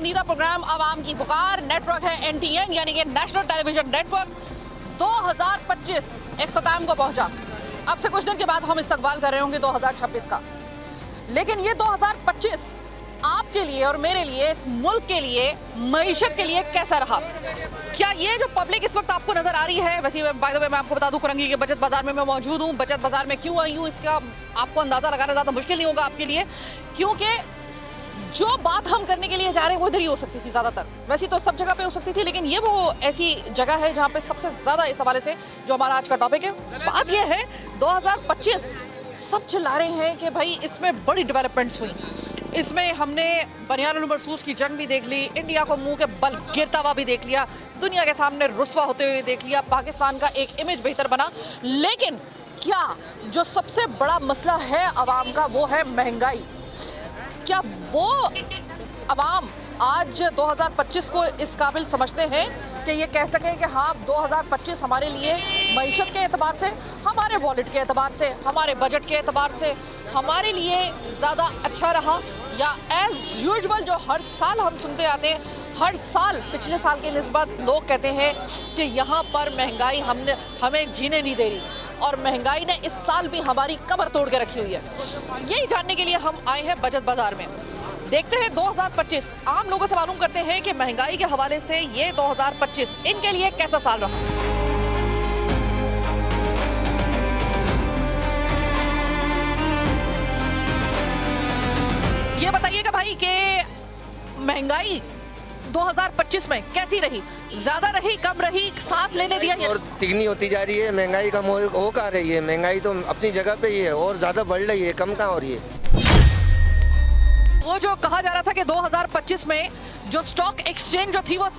पसंदीदा प्रोग्राम आवाम की पुकार नेटवर्क है NTN यानी कि नेशनल टेलीविजन नेटवर्क 2025 इख्तिताम को पहुंचा। अब से कुछ दिन के बाद हम इस्तकबाल कर रहे होंगे 2026 का, लेकिन ये 2025 आपके लिए और मेरे लिए, इस मुल्क के लिए, मईशत के लिए कैसा रहा? क्या ये जो पब्लिक इस वक्त आपको नजर आ रही है, वैसे बाय द वे मैं आपको बता दूं कुरंगी के बचत बाजार में मैं मौजूद हूँ। बचत बाजार में क्यों आई हूँ इसका आपको अंदाजा लगाना ज़्यादा मुश्किल नहीं होगा आपके लिए, क्योंकि जो बात हम करने के लिए जा रहे हैं वो इधर ही हो सकती थी ज़्यादातर। वैसे तो सब जगह पे हो सकती थी, लेकिन ये वो ऐसी जगह है जहाँ पे सबसे ज़्यादा इस हवाले से जो हमारा आज का टॉपिक है, बात ये है 2025 सब चिल्ला रहे हैं कि भाई इसमें बड़ी डेवलपमेंट्स हुई। इसमें हमने बनियान मरसूस की जंग भी देख ली, इंडिया को मुंह के बल गिरता हुआ भी देख लिया, दुनिया के सामने रुस्वा होते हुए देख लिया, पाकिस्तान का एक इमेज बेहतर बना। लेकिन क्या जो सबसे बड़ा मसला है आवाम का वो है महंगाई। क्या वो अवाम आज 2025 को इस काबिल समझते हैं कि ये कह सकें कि हाँ 2025 हमारे लिए मईशत के एतबार से, हमारे वॉलेट के एतबार से, हमारे बजट के एतबार से हमारे लिए ज़्यादा अच्छा रहा, या एज़ यूजुअल जो हर साल हम सुनते आते हैं, हर साल पिछले साल की निस्बत लोग कहते हैं कि यहाँ पर महंगाई हमें जीने नहीं दे रही और महंगाई ने इस साल भी हमारी कमर तोड़ के रखी हुई है। यही जानने के लिए हम आए हैं बचत बाजार में। देखते हैं 2025, आम लोगों से मालूम करते हैं कि महंगाई के हवाले से ये 2025 इनके लिए कैसा साल रहा। ये बताइएगा भाई कि महंगाई 2025 में कैसी रही? ज्यादा रही, कम रही, सांस लेने दिया? और तिगनी होती जा रही है महंगाई का मोल हो कहाँ रही है? महंगाई तो अपनी जगह पे ही है और ज्यादा बढ़ रही है, कम कहाँ हो रही है? वो जो कहा जा रहा था कि 2025 में जो स्टॉक एक्सचेंज जो थी वो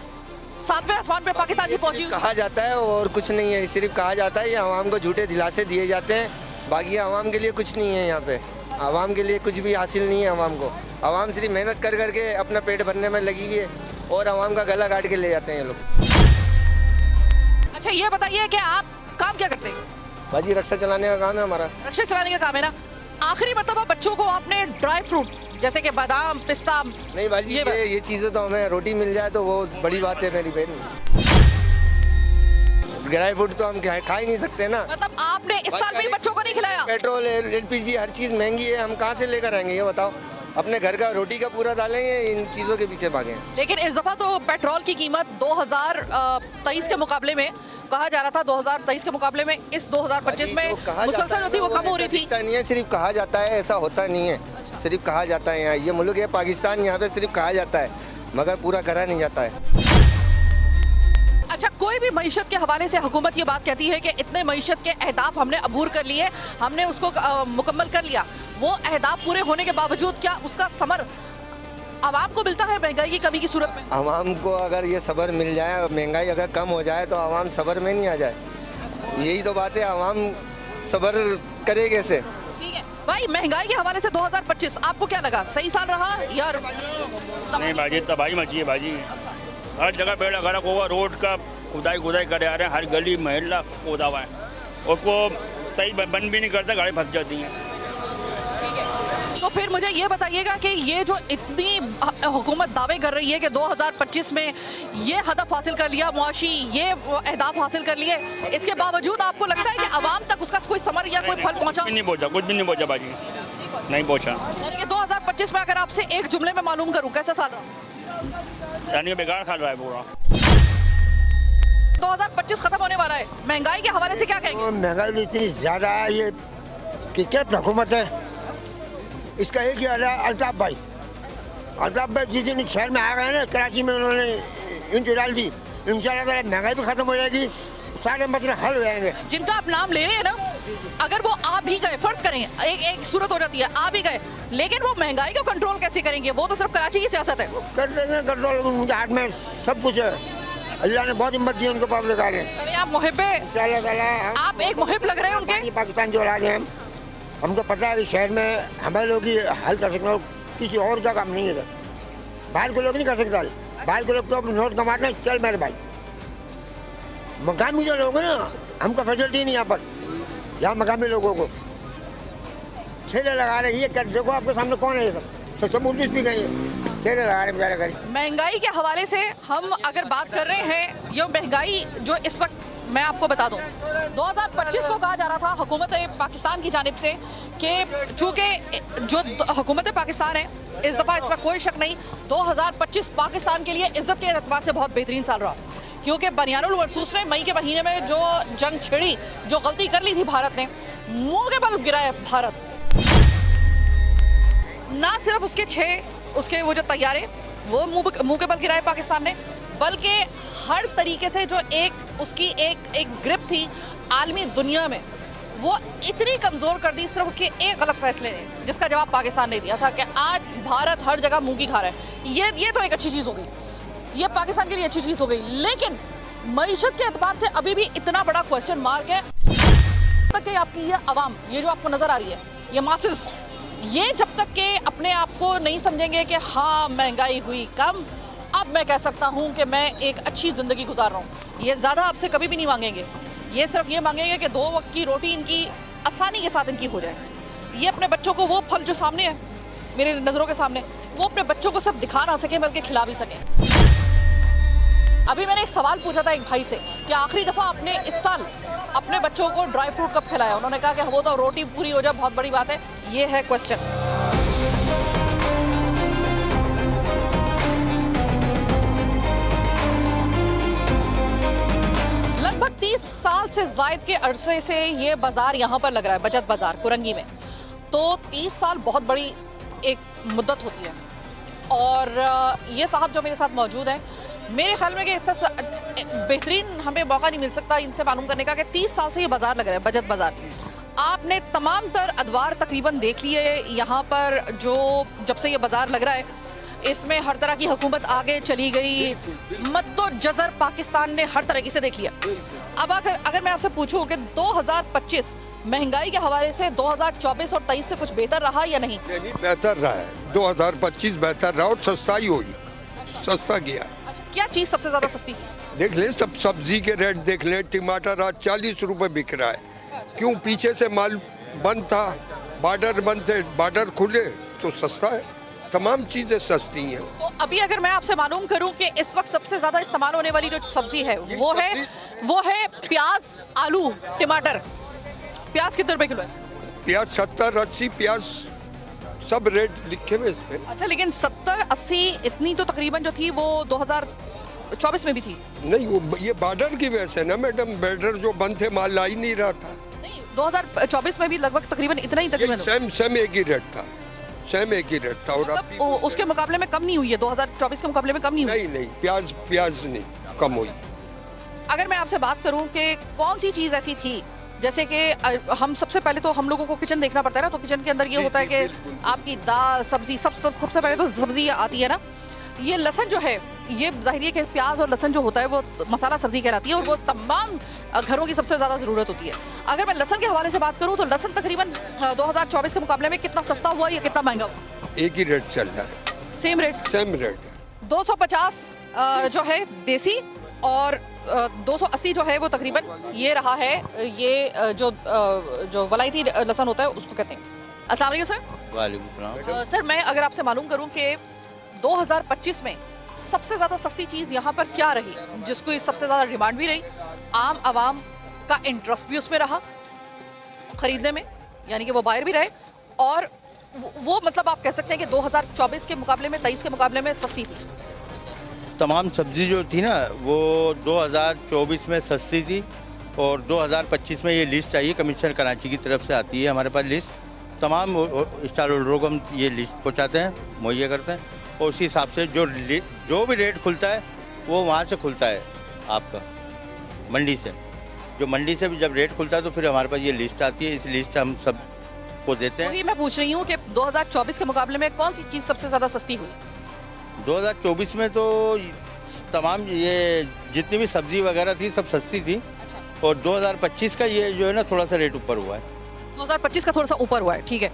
7वें आसमान पे पाकिस्तान की पहुंची, कहा जाता है और कुछ नहीं है, सिर्फ कहा जाता है। ये आवाम को झूठे दिलासे दिए जाते हैं, बाकी आवाम के लिए कुछ नहीं है। यहाँ पे आवाम के लिए कुछ भी हासिल नहीं है। आवाम को, आवाम सिर्फ मेहनत कर करके अपना पेट भरने में लगी हुई है और आवाम का गला काट के ले जाते हैं ये लोग। अच्छा ये बताइए कि आप काम क्या करते हैं? बाजी रिक्शा चलाने का काम है हमारा। रिक्शा चलाने का काम है ना? आखिरी मरतबा बच्चों को आपने ड्राई फ्रूट जैसे कि बादाम, पिस्ता नहीं बाजी, ये चीज़ें तो हमें रोटी मिल जाए तो वो बड़ी बात है मेरी बहन। ड्राई फ्रूट तो हम खा ही नहीं सकते ना। मतलब आपने इस साल भी बच्चों को नहीं खिलाया? पेट्रोल, LPG हर चीज़ महंगी है, हम कहाँ से लेकर आएंगे ये बताओ? अपने घर का रोटी का पूरा डालेंगे, इन चीज़ों के पीछे भागें। लेकिन इस दफ़ा तो पेट्रोल की कीमत 2023 के मुकाबले में, कहा जा रहा था 2023 के मुकाबले में इस 2025 में मुसलसल जो थी वो कम हो रही थी। नहीं है, सिर्फ कहा जाता है, ऐसा होता नहीं है। सिर्फ कहा जाता है। यहाँ ये मुल्क है पाकिस्तान, यहाँ पे सिर्फ कहा जाता है मगर पूरा करा नहीं जाता है। अच्छा, कोई भी मईशत के हवाले से हुकूमत ये बात कहती है कि इतने मईशत के अहदाफ हमने अबूर कर लिए, हमने उसको मुकम्मल कर लिया, वो अहदाफ पूरे होने के बावजूद क्या उसका समर आवाम को मिलता है महंगाई की कमी की सूरत में? आवाम को अगर ये सब्र मिल जाए, महंगाई अगर कम हो जाए तो आवाम सब्र में नहीं आ जाए। यही तो बात है, आवाम सब्र करे कैसे? ठीक है भाई, महंगाई के हवाले से 2025 आपको क्या लगा? सही साल रहा यार? नहीं बाजी, तबाही मची है बाजी। हर जगह बेड़ा गर्क हुआ, रोड का खुदाई करे आ रहे हैं, हर गली महल्ला खोदा हुआ है और वो सही बंद भी नहीं करता, गाड़ी फंस जाती हैं। ठीक है, तो फिर मुझे ये बताइएगा कि ये जो इतनी हुकूमत दावे कर रही है कि 2025 में ये हदफ हासिल कर लिया, मुआशी ये अहदाफ हासिल कर लिए, इसके बावजूद आपको लगता है कि आवाम तक उसका कोई समर या कोई फल पहुंचा? नहीं पहुंचा, कुछ भी नहीं पहुंचा बाजी, नहीं पहुंचा। यानी कि 2025 में अगर आपसे एक जुमले में मालूम करूं कैसा साल रहा? यानी बेकार खा रहा है पूरा। 2025 खत्म होने वाला है, महंगाई के हवाले से क्या कहेंगे? महंगाई भी इतनी ज़्यादा है ये कि क्या हुकूमत है, इसका एक ही हाल है। अल्ताफ भाई जिस दिन शहर में आ गए ना, कराची में उन्होंने ईंट डाल दी, इंशाल्लाह महंगाई भी खत्म हो जाएगी, सारे मसले हल हो जाएंगे। जिनका आप नाम ले रहे हैं ना, अगर वो आ भी गए, फर्ज करें एक सूरत हो जाती है, आ भी गए, लेकिन वो महंगाई को कंट्रोल कैसे करेंगे? वो तो सिर्फ कराची की सियासत है। कर देंगे कंट्रोल, उनके हाथ में सब कुछ है। अल्लाह ने बहुत हिम्मत दी उनको पब्लिक आ रहे। चलिए, आप मुहिब्बे, आप एक मुहिब लग रहे हैं उनके। पाकिस्तान के औलाद हैं हमको पता है कि शहर में हमारे लोग ही हल कर सकते हैं, किसी और का काम नहीं है। बाहर के लोग नहीं कर सकते, बाहर के लोग तो अपने नोट कमाते हैं। चल मेरे भाई, मकामी जो लोग हैं ना, हमको फैसिलिटी नहीं यहाँ पर, यहाँ मकामी लोगों को ठेले लगा रहे हैं। ये कर देखो आपके सामने कौन है, ये सब 129 भी गई है। तेरे लगा रहे बेचारे गरीब। महंगाई के हवाले से हम अगर बात कर रहे हैं, ये महंगाई जो इस वक्त, मैं आपको बता दूं 2025 को कहा जा रहा था हुकूमत पाकिस्तान की जानिब से कि चूंकि जो हुकूमत पाकिस्तान है इस दफ़ा, इसमें कोई शक नहीं, 2025 पाकिस्तान के लिए इज्जत के एतबार से बहुत बेहतरीन साल रहा, क्योंकि बनियानुल मरसूस ने मई के महीने में जो जंग छिड़ी, जो गलती कर ली थी भारत ने, मुंह के बल गिराया भारत। ना सिर्फ उसके वो जो तैयारे वो मुंह के बल गिराए पाकिस्तान ने, बल्कि हर तरीके से जो उसकी एक ग्रिप थी आलमी दुनिया में, वो इतनी कमज़ोर कर दी सिर्फ उसके एक गलत फैसले ने, जिसका जवाब पाकिस्तान ने दिया था कि आज भारत हर जगह मुंह की खा रहा है। ये तो एक अच्छी चीज़ हो गई, ये पाकिस्तान के लिए अच्छी चीज़ हो गई, लेकिन मईशत के एतबार से अभी भी इतना बड़ा क्वेश्चन मार्क है तक कि आपकी ये अवाम, ये जो आपको नज़र आ रही है, ये मासेस, ये जब तक के अपने आप को नहीं समझेंगे कि हाँ महंगाई हुई कम, अब मैं कह सकता हूँ कि मैं एक अच्छी ज़िंदगी गुजार रहा हूँ, ये ज़्यादा आपसे कभी भी नहीं मांगेंगे। ये सिर्फ ये मांगेंगे कि 2 वक्त की रोटी इनकी आसानी के साथ इनकी हो जाए। ये अपने बच्चों को वो फल जो सामने है, मेरे नज़रों के सामने, वो अपने बच्चों को सिर्फ दिखा ना सकें बल्कि खिला भी सकें। अभी मैंने एक सवाल पूछा था एक भाई से कि आखिरी दफ़ा आपने इस साल अपने बच्चों को ड्राई फ्रूट कब खिलाया? उन्होंने कहा कि वो तो रोटी पूरी हो जाए बहुत बड़ी बात है। ये है क्वेश्चन। लगभग 30 साल से जायद के अरसे से ये बाजार यहाँ पर लग रहा है, बचत बाजार कुरंगी में। तो 30 साल बहुत बड़ी एक मुद्दत होती है, और ये साहब जो मेरे साथ मौजूद हैं, मेरे ख्याल में कि इससे बेहतरीन हमें मौका नहीं मिल सकता इनसे मालूम करने का कि 30 साल से ये बाजार लग रहा है, बचत बाजार। आपने तमाम तर अदवार तकरीबन देख लिए यहाँ पर, जो जब से ये बाजार लग रहा है, इसमें हर तरह की हुकूमत आगे चली गई, मद्दो जज़र पाकिस्तान ने हर तरीके से देख लिया। अब अगर मैं आपसे पूछूं कि 2025 महंगाई के हवाले से 2024 और 23 से कुछ बेहतर रहा या नहीं? नहीं, बेहतर रहा है। 2025 बेहतर रहा और सस्ताई हुई, सस्ता गया। अच्छा, क्या चीज़ सबसे ज़्यादा सस्ती थी? देख ले, सब सब्जी के रेट देख ले, टमाटर आज 40 रुपए बिक रहा है। क्यों? पीछे से माल बंद था, बॉर्डर बंद थे, बॉर्डर खुले तो सस्ता है, तमाम चीज़ें सस्ती हैं। तो अभी अगर मैं आपसे मालूम करूं कि इस वक्त सबसे ज़्यादा इस्तेमाल होने वाली जो सब्जी है वो है प्याज, आलू, टमाटर। प्याज कितने रुपए किलो है? प्याज 70-80, प्याज सब रेट लिखे हुए इस पे। अच्छा, लेकिन 70-80 इतनी तो तकरीबन जो थी वो 2024 में भी थी। नहीं, वो ये बॉर्डर की वजह से ना मैडम, बॉर्डर जो बंद थे माल ला ही नहीं रहा था। नहीं, 2024 में भी लगभग तकरीबन इतना ही तकरीबन सेम एक ही रेट था, सेम एक ही रेट था। और मतलब उसके मुकाबले में कम नहीं हुई है, 2024 के मुकाबले में कम नहीं हुई? नहीं, प्याज नहीं कम हुई। अगर मैं आपसे बात करूं कि कौन सी चीज़ ऐसी थी, जैसे कि हम सबसे पहले तो हम लोगों को किचन देखना पड़ता है ना, तो किचन के अंदर ये होता है कि आपकी दाल, सब्जी, सबसे पहले तो सब्जी आती है ना। ये लहसुन जो है, ये जाहिर है कि प्याज और लहसुन जो होता है वो मसाला सब्जी कहलाती है, और वो तमाम घरों की सबसे ज़्यादा ज़रूरत होती है। अगर मैं लहसुन के हवाले से बात करूं तो लहसुन तकरीबन 2024 के मुकाबले में कितना सस्ता हुआ या कितना महंगा हुआ? एक ही रेट चल रहा है, सेम रेट। 250 जो है देसी, और 280 जो है वो तकरीबन ये रहा है, ये जो वलायती लहसुन होता है उसको कहते हैं। अस्सलाम वालेकुम सर। वालेकुम सलाम। सर, मैं अगर आपसे मालूम करूं कि 2025 में सबसे ज़्यादा सस्ती चीज़ यहाँ पर क्या रही, जिसको सबसे ज़्यादा डिमांड भी रही, आम आवाम का इंटरेस्ट भी उसमें रहा ख़रीदने में, यानी कि वो बायर भी रहे, और वो मतलब आप कह सकते हैं कि 2024 के मुकाबले में, 23 के मुकाबले में सस्ती थी? तमाम सब्ज़ी जो थी ना वो 2024 में सस्ती थी, और 2025 में ये लिस्ट आई है, कमीशन कराची की तरफ से आती है हमारे पास लिस्ट, तमाम स्टॉल होल्डरों को हम ये लिस्ट पहुँचाते हैं, मुहैया करते हैं, और उसी हिसाब से जो भी रेट खुलता है वो वहाँ से खुलता है आपका मंडी से। जो मंडी से भी जब रेट खुलता है तो फिर हमारे पास ये लिस्ट आती है, इस लिस्ट हम सब को देते हैं। वही मैं पूछ रही हूँ कि 2024 के मुकाबले में कौन सी चीज़ सबसे ज़्यादा सस्ती हुई? 2024 में तो तमाम ये जितनी भी सब्ज़ी वगैरह थी सब सस्ती थी। अच्छा। और 2025 का ये जो है ना थोड़ा सा रेट ऊपर हुआ है। 2025 का थोड़ा सा ऊपर हुआ है, ठीक है।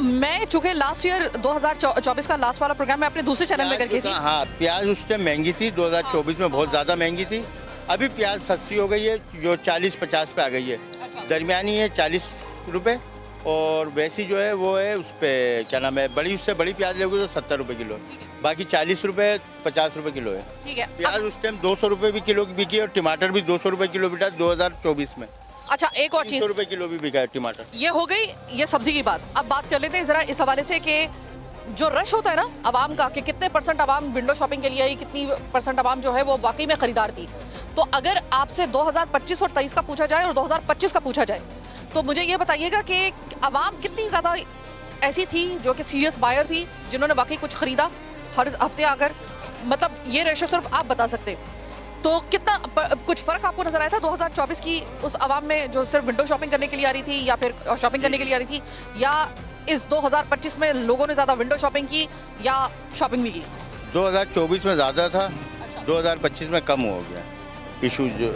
मैं चूँकि लास्ट ईयर 2024 का लास्ट वाला प्रोग्राम मैं अपने दूसरे चैनल में करके थी। हाँ, प्याज उस टाइम महंगी थी, 2024 में बहुत ज़्यादा महंगी थी। अभी प्याज सस्ती हो गई है, जो 40-50 पे आ गई है। अच्छा। दरमियानी है 40 रुपये, और वैसी जो है वो है उस पर क्या नाम है, बड़ी उससे बड़ी प्याज लोगे तो 70 रुपये किलो है, ठीक है। बाकी 40 रुपये 50 रुपये किलो है। ठीक है। प्याज उस टाइम 200 रुपये भी किलो की बिकी है और टमाटर भी 200 रुपये किलो बिका 2024 में। अच्छा, एक और 300 चीज, रुपये किलो भी बिका है टमाटर। ये हो गई ये सब्जी की बात। अब बात कर लेते हैं जरा इस हवाले से कि जो रश होता है ना आवाम का, कि कितने % आवाम विंडो शॉपिंग के लिए आई, कितनी % आवाम जो है वो वाकई में खरीदार थी। तो अगर आपसे 2025 और 23 का पूछा जाए और 2025 का पूछा जाए तो मुझे ये बताइएगा कि आवाम कितनी ज़्यादा ऐसी थी जो कि सीरियस बायर थी, जिन्होंने वाकई कुछ खरीदा हर हफ्ते आकर, मतलब ये रेशो सिर्फ आप बता सकते। तो कितना कुछ फ़र्क आपको नज़र आया था 2024 की उस आवाम में जो सिर्फ विंडो शॉपिंग करने के लिए आ रही थी या फिर शॉपिंग करने के लिए आ रही थी, या इस 2025 में लोगों ने ज़्यादा विंडो शॉपिंग की या शॉपिंग भी की? 2024 में ज़्यादा था, अच्छा। 2025 में कम हो गया इशू जो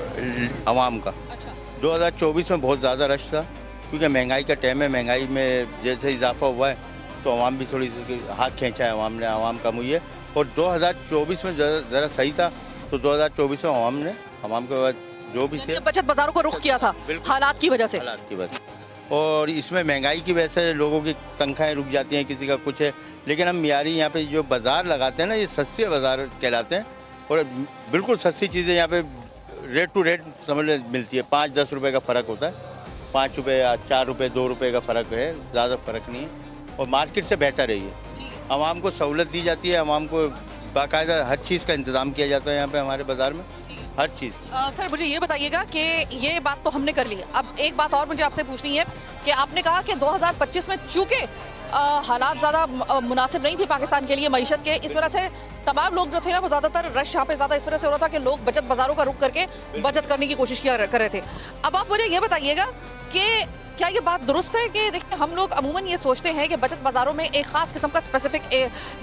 आवाम का। अच्छा। 2024 में बहुत ज़्यादा रश था क्योंकि महंगाई का टाइम है, महंगाई में जैसे इजाफा हुआ है तो आवाम भी थोड़ी सी हाथ खींचा है, आवाम ने, आवाम कम हुई है। और 2024 में ज़रा सही था, तो 2024 में आवाम के बाद जो भी थे बचत बाजारों को रुख किया था हालात की वजह से। हालात की वजह से। और इसमें महंगाई की वजह से लोगों की तनख्वाहें रुक जाती हैं, किसी का कुछ है, लेकिन हम मियारी यहाँ पे जो बाज़ार लगाते हैं ना, ये सस्ते बाज़ार कहलाते हैं और बिल्कुल सस्ती चीज़ें यहाँ पे रेट टू रेट समझ ले मिलती है। 5-10 रुपये का फ़र्क होता है, 5 रुपये या 4 रुपये 2 रुपये का फ़र्क है, ज़्यादा फ़र्क नहीं है और मार्केट से बेहतर है ये। आवाम को सहूलत दी जाती है, आवाम को बाकायदा हर चीज़ का इंतज़ाम किया जाता है यहाँ पे हमारे बाज़ार में, हर चीज़। सर मुझे ये बताइएगा कि ये बात तो हमने कर ली, अब एक बात और मुझे आपसे पूछनी है कि आपने कहा कि 2025 में चूँकि हालात ज़्यादा मुनासिब नहीं थी पाकिस्तान के लिए मईशत के, इस वजह से तमाम लोग जो थे ना वो ज़्यादातर रश यहाँ पे ज़्यादा इस वजह से हो रहा था कि लोग बचत बाज़ारों का रुख करके बचत करने की कोशिश कर रहे थे। अब आप मुझे ये बताइएगा कि क्या ये बात दुरुस्त है कि देखिए हम लोग अमूमन ये सोचते हैं कि बचत बाज़ारों में एक ख़ास किस्म का स्पेसिफिक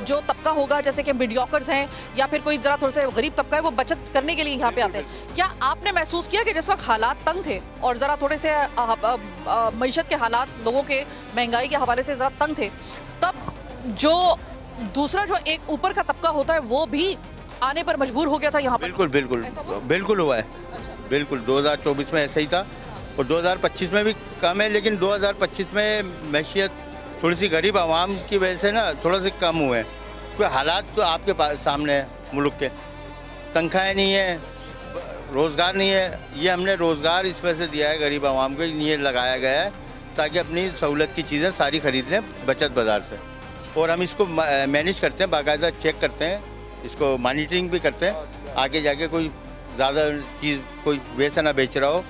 जो तबका होगा, जैसे कि मीडियोकर्स हैं या फिर कोई ज़रा थोड़ा सा गरीब तबका है, वो बचत करने के लिए यहाँ पे आते हैं। क्या आपने महसूस किया कि जिस वक्त हालात तंग थे और ज़रा थोड़े से मईशत के हालात लोगों के महंगाई के हवाले से ज़रा तंग थे, तब जो दूसरा जो एक ऊपर का तबका होता है वो भी आने पर मजबूर हो गया था यहाँ पर? बिल्कुल बिल्कुल बिल्कुल हुआ है। बिल्कुल 2024 में ऐसा ही था और 2025 में भी कम है, लेकिन 2025 में मैशियत थोड़ी सी गरीब आवाम की वजह से ना थोड़ा सा कम हुए हैं, क्योंकि हालात तो आपके पास सामने है, मुल्क के तनख्वाहें नहीं है, रोज़गार नहीं है। ये हमने रोज़गार इस वजह से दिया है गरीब आवाम को, ये लगाया गया है ताकि अपनी सहूलत की चीज़ें सारी खरीद लें बचत बाज़ार से। और हम इसको मैनेज करते हैं, बाकायदा चेक करते हैं, इसको मॉनिटरिंग भी करते हैं, आगे जाके कोई ज़्यादा चीज़ कोई वैसा ना बेच रहा हो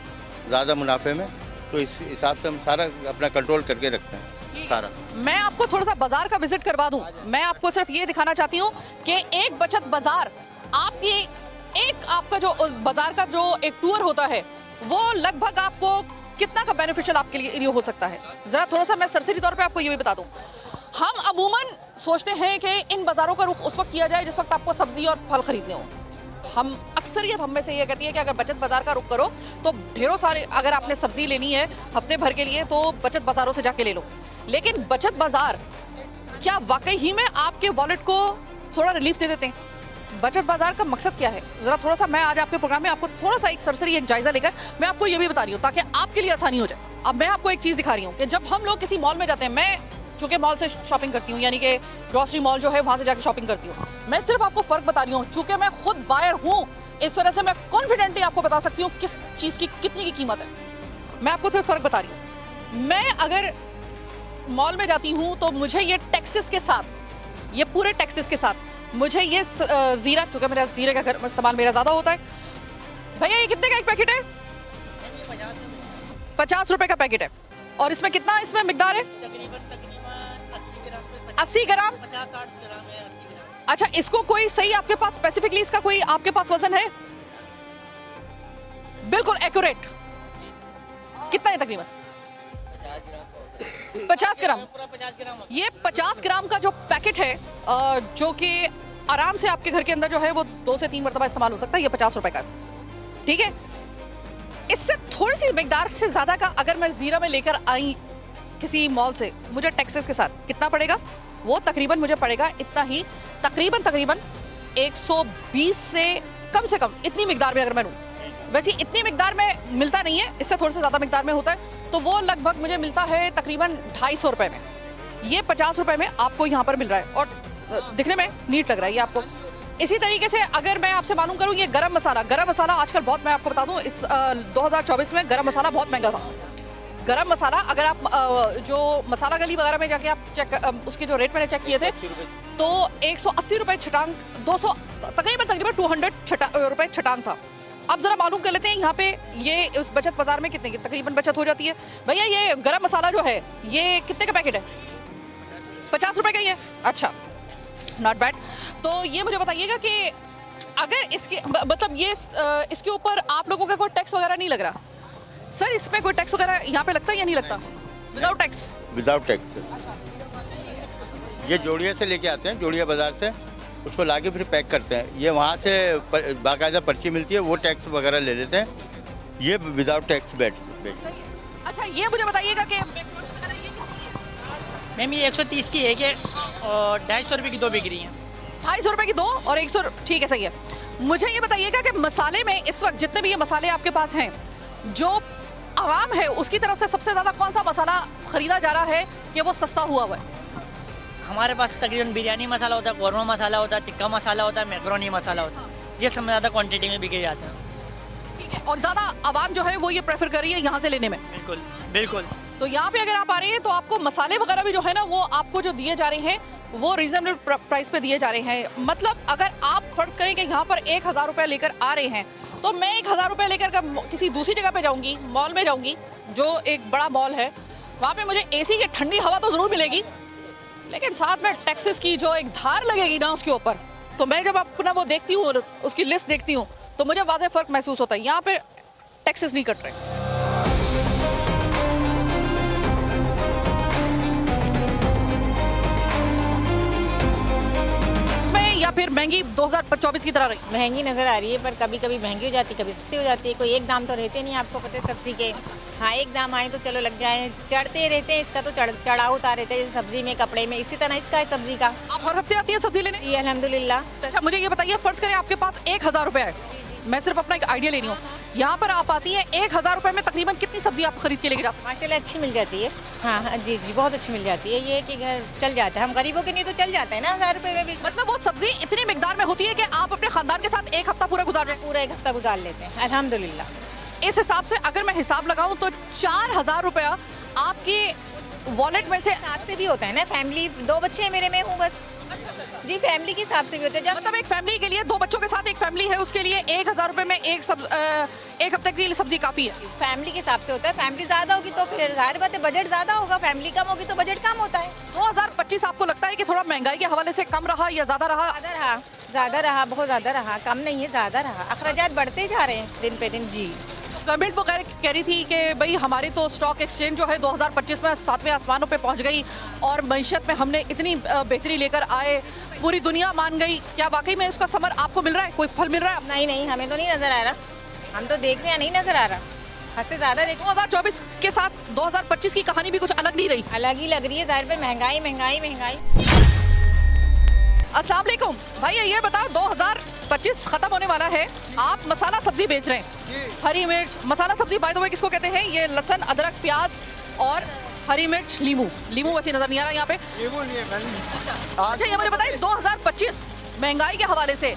ज़्यादा मुनाफे में, तो इस हिसाब से हम सारा अपना कंट्रोल करके रखते हैं सारा। मैं आपको थोड़ा सा बाजार का विजिट करवा दूं। मैं आपको सिर्फ ये दिखाना चाहती हूँ कि एक बचत बाजार आपकी आपका जो बाजार का जो एक टूर होता है वो लगभग आपको कितना का बेनिफिशियल आपके लिए हो सकता है। ज़रा थोड़ा सा मैं सरसरी तौर पे आपको ये भी बता दूं, हम अमूमन सोचते हैं कि इन बाज़ारों का रुख उस वक्त किया जाए जिस वक्त आपको सब्जी और फल खरीदने हो। हम अक्सरियत हम में से ये कहती है कि अगर बचत बाज़ार का रुख करो तो ढेरों सारे, अगर आपने सब्जी लेनी है हफ्ते भर के लिए तो बचत बाज़ारों से जाके ले लो। लेकिन बचत बाज़ार क्या वाकई ही में आपके वॉलेट को थोड़ा रिलीफ दे देते हैं? बचत बाज़ार का मकसद क्या है? ज़रा थोड़ा सा मैं आज आपके प्रोग्राम में आपको थोड़ा सा एक सरसरी एक जायज़ा लेकर मैं आपको ये भी बता रही हूँ ताकि आपके लिए आसानी हो जाए। अब मैं आपको एक चीज़ दिखा रही हूँ कि जब हम लोग किसी मॉल में जाते हैं, मैं चूँकि मॉल से शॉपिंग करती हूँ, यानी कि ग्रॉसरी मॉल जो है वहाँ से जाकर शॉपिंग करती हूँ, मैं सिर्फ आपको फ़र्क बता रही हूँ। चूँकि मैं खुद बायर हूँ, इस वजह से मैं कॉन्फिडेंटली आपको बता सकती हूँ किस चीज़ की कितनी की कीमत है। मैं आपको सिर्फ फ़र्क बता रही हूँ। मैं अगर मॉल में जाती हूँ तो मुझे ये टैक्सेस के साथ, ये पूरे टैक्सेस के साथ मुझे ये ज़ीरा, चूँकि मेरा ज़ीरे का घर इस्तेमाल मेरा ज़्यादा होता है। भैया ये कितने का एक पैकेट है? 50 रुपए का पैकेट है। और इसमें कितना इसमें मिकदार है? 80 ग्राम। अच्छा, इसको कोई सही आपके पास स्पेसिफिकली इसका कोई आपके पास वजन है? बिल्कुल एक्यूरेट कितना है तकरीबन? 50 ग्राम। ये 50 ग्राम का जो पैकेट है जो कि आराम से आपके घर के अंदर जो है वो 2 से 3 मरतबा इस्तेमाल हो सकता है। ये 50 रुपए का, ठीक है। इससे थोड़ी सी मिकदार से ज़्यादा का अगर मैं ज़ीरा में लेकर आई किसी मॉल से, मुझे टैक्सेस के साथ कितना पड़ेगा? वो तकरीबन मुझे पड़ेगा इतना ही, तकरीबन 120 से कम इतनी मिकदार में अगर मैं लूँ। वैसे इतनी मिकदार में मिलता नहीं है, इससे थोड़ा सा ज़्यादा मिकदार में होता है। तो वो लगभग मुझे मिलता है तकरीबन 250 रुपए में। ये 50 रुपए में आपको यहाँ पर मिल रहा है और दिखने में नीट लग रहा है ये आपको। इसी तरीके से अगर मैं आपसे मालूम करूँ, ये गरम मसाला आजकल बहुत, मैं आपको बता दूँ, इस 2024 में गरम मसाला बहुत महंगा था। गरम मसाला अगर आप जो मसाला गली वगैरह में जाके आप चेक, उसके जो रेट मैंने चेक किए थे, तो 180 रुपए छटांग, 200 तकरीबन 200 रुपए छटांग था। अब जरा मालूम कर लेते हैं यहाँ पे ये उस बचत बाजार में कितने की तकरीबन बचत हो जाती है। भैया ये गरम मसाला जो है ये कितने का पैकेट है? 50 रुपए का ही है। अच्छा, नॉट बैड। तो ये मुझे बताइएगा कि अगर इसके मतलब ये इसके ऊपर आप लोगों का कोई टैक्स वगैरह नहीं लग रहा? सर इस पे कोई टैक्स वगैरह यहाँ पे लगता है या नहीं लगता? Without tax? Without tax. ये जोड़िया से लेके आते हैं, जोड़िया बाजार से, उसको लाके फिर पैक करते हैं। ये वहाँ से बाकायदा पर्ची मिलती है, वो टैक्स वगैरह ले लेते हैं। ये विदाउट टैक्स बेच। अच्छा, ये मुझे बताइएगा कि मैम ये 130 की है कि और 250 रुपये की 2 बिक रही हैं। 250 रुपए की 2 और 100, ठीक है, सही है। मुझे ये बताइएगा कि मसाले में इस वक्त जितने भी ये मसाले आपके पास हैं, जो आवाम है उसकी तरफ से सबसे ज़्यादा कौन सा मसाला खरीदा जा रहा है कि वो सस्ता हुआ है? हमारे पास तकरीबन बिरयानी मसाला होता है, कौरमा मसाला होता है, टिक्का मसाला होता है, मैक्रोनी मसाला होता है। ये सब ज़्यादा क्वांटिटी में बिके जाते हैं। ठीक है, और ज़्यादा आवाम जो है वो ये प्रेफर कर रही है यहाँ से लेने में। बिल्कुल बिल्कुल। तो यहाँ पे अगर आप आ रहे हैं तो आपको मसाले वगैरह भी जो है ना वो आपको जो दिए जा रहे हैं वो रीजनेबल प्राइस पे दिए जा रहे हैं। मतलब अगर आप फर्ज करें कि यहाँ पर 1000 रुपये लेकर आ रहे हैं, तो मैं 1000 रुपये लेकर किसी दूसरी जगह पे जाऊँगी, मॉल में जाऊँगी, जो एक बड़ा मॉल है, वहाँ पे मुझे एसी की ठंडी हवा तो ज़रूर मिलेगी, लेकिन साथ में टैक्सेस की जो एक धार लगेगी ना उसके ऊपर, तो मैं जब अपना वो देखती हूँ, उसकी लिस्ट देखती हूँ, तो मुझे वाज़ेह फ़र्क महसूस होता है। यहाँ पे टैक्सेस नहीं कट रहे। या फिर महंगी 2024 की तरह रही? महंगी नज़र आ रही है, पर कभी कभी महंगी हो जाती है, कभी सस्ती हो जाती है। कोई एक दाम तो रहते नहीं, आपको पता है सब्जी के। हाँ, एक दाम आए तो चलो लग जाए, चढ़ते रहते हैं। इसका तो चढ़ाव उतार रहते हैं, जैसे सब्जी में, कपड़े में, इसी तरह इसका है सब्जी का। आप हर हफ्ते आती है सब्जी लेने? जी अल्हम्दुलिल्लाह। अच्छा, मुझे ये बताइए, फर्ज करें आपके पास 1000 रुपये है, मैं सिर्फ अपना एक आइडिया ले रही हूँ, यहाँ पर आप आती हैं 1000 रुपये में तकरीबन कितनी सब्जी आप खरीद के लेके जा सकते हैं? माशाल्लाह अच्छी मिल जाती है। हाँ हाँ, जी जी, बहुत अच्छी मिल जाती है। ये कि घर चल जाता है, हम गरीबों के लिए तो चल जाता है ना 1000 रुपये में भी। मतलब वो सब्जी इतनी मिकदार में होती है कि आप अपने खानदान के साथ एक हफ्ता पूरा गुजार जाए? पूरा एक हफ्ता गुजार लेते हैं अल्हम्दुलिल्लाह। इस हिसाब से अगर मैं हिसाब लगाऊं तो 4000 रुपया आपके वॉलेट में से। साथ से भी होता है ना, फैमिली, 2 बच्चे हैं मेरे, में हूँ बस। जी, फैमिली के हिसाब से भी होता है। जब मतलब एक फैमिली के लिए, 2 बच्चों के साथ एक फैमिली है, उसके लिए 1000 रुपये में एक हफ्ते के लिए सब्जी काफ़ी है। फैमिली के हिसाब से होता है। फैमिली ज़्यादा होगी तो फिर जाहिर बात है बजट ज़्यादा होगा, फैमिली कम होगी तो बजट कम होता है। 2025 आपको लगता है कि थोड़ा महंगाई के हवाले से कम रहा या ज़्यादा रहा? ज़्यादा रहा, बहुत ज़्यादा रहा, कम नहीं है, ज़्यादा रहा। अखराजात बढ़ते जा रहे हैं दिन पे दिन। जी, गवर्नमेंट वो कह रही थी कि भाई हमारी तो स्टॉक एक्सचेंज जो है 2025 में 7वें आसमानों पे पहुंच गई और मईशत में हमने इतनी बेहतरी लेकर आए, पूरी दुनिया मान गई। क्या वाकई में उसका समर आपको मिल रहा है, कोई फल मिल रहा है? नहीं नहीं, हमें तो नहीं नज़र आ रहा, हम तो देख रहे हैं, नहीं नज़र आ रहा। हद से ज़्यादा देख। 2024 के साथ 2025 की कहानी भी कुछ अलग नहीं रही। अलग ही लग रही है, जाहिर पे महंगाई महंगाई महंगाई। अस्सलाम वालेकुम भाई, ये बताओ 2025 खत्म होने वाला है, आप मसाला सब्जी बेच रहे हैं, हरी मिर्च मसाला सब्जी, बाय द वे किसको कहते हैं? ये लहसुन, अदरक, प्याज और हरी मिर्च, नींबू वैसे नजर नहीं आ रहा यहाँ पे। अच्छा, ये मुझे बताइए 2025 महंगाई के हवाले से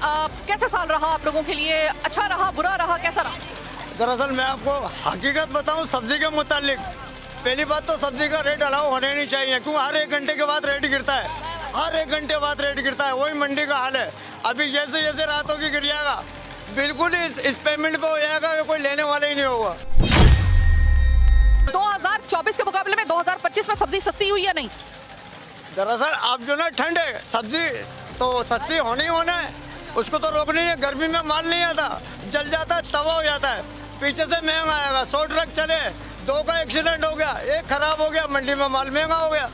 कैसा साल रहा आप लोगों के लिए? अच्छा रहा, बुरा रहा, कैसा रहा? दरअसल मैं आपको हकीकत बताऊं सब्जी के मुतालिक, पहली बात तो सब्जी का रेट अलाउ होने नहीं चाहिए, क्यों हर 1 घंटे के बाद रेट गिरता है, हर 1 घंटे बाद रेट गिरता है। वही मंडी का हाल है। अभी जैसे जैसे रातों की गिरिएगा बिल्कुल इस पेमेंट पे हो जाएगा कि कोई लेने वाला ही नहीं होगा। 2024 के मुकाबले में 2025 में सब्जी सस्ती हुई या नहीं? दरअसल आप जो ना, ठंड है, सब्जी तो सस्ती होनी ही होना है, उसको तो रोकनी है। गर्मी में माल नहीं आता, जल जाता है, तवा हो जाता है। पीछे से महंगा आएगा, 100 ट्रक चले, 2 का एक्सीडेंट हो गया, 1 खराब हो गया, मंडी में माल महंगा हो गया।